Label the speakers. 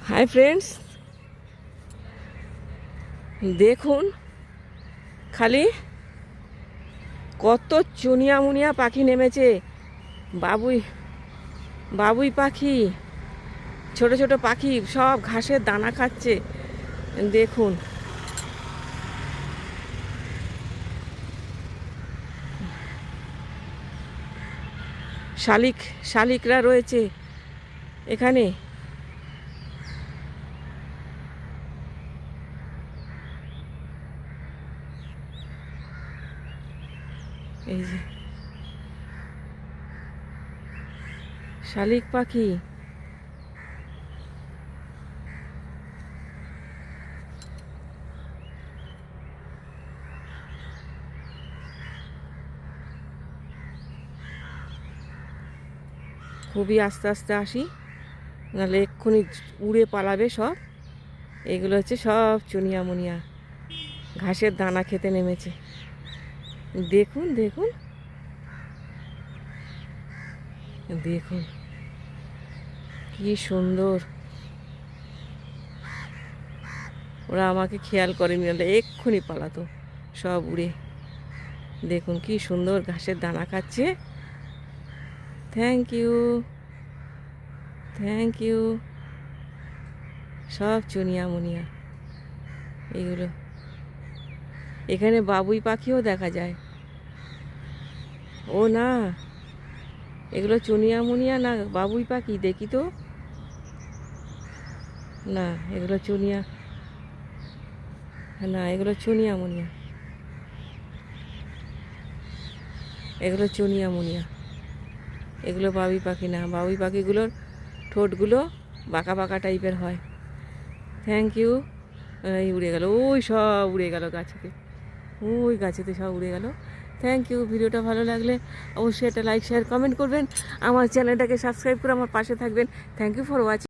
Speaker 1: Hi friends, দেখুন খালি কত চুনিয়া মুনিয়া পাখি নেমেছে। বাবুই বাবুই পাখি, ছোট ছোট পাখি সব ঘাসের দানা খাচ্ছে। দেখুন শালিকরা রয়েছে এখানে। এই যে শালিক পাখি, খুবই আস্তে আস্তে আসি, নাহলে এক্ষুনি উড়ে পালাবে সব। এগুলো হচ্ছে সব চুনিয়া মুনিয়া ঘাসের দানা খেতে নেমেছে। দেখুন দেখুন দেখুন কি সুন্দর। ওরা আমাকে খেয়াল করেনি, নাহলে এক্ষুনি পালাতো সব উড়ে। দেখুন কি সুন্দর ঘাসের দানা খাচ্ছে। Thank you, thank you. সব চুনিয়া মুনিয়া এগুলো। এখানে বাবুই পাখিও দেখা যায়। ও না, এগুলো চুনিয়া মুনিয়া না, বাবুই পাখি। দেখি তো, না এগুলো চুনিয়া, না এগুলো চুনিয়া মুনিয়া, এগুলো চুনিয়া মুনিয়া। এগুলো বাবুই পাখি না। বাবুই পাখিগুলোর ঠোঁটগুলো বাঁকা বাঁকা টাইপের হয়। Thank you. এই উড়ে গেল, ওই সব উড়ে গেল গাছেতে, ওই গাছেতে সব উড়ে গেল। Thank you. ভিডিওটা ভালো লাগলে অবশ্যই একটা লাইক শেয়ার কমেন্ট করবেন। আমার চ্যানেলটাকে সাবস্ক্রাইব করে আমার পাশে থাকবেন। Thank you for watching.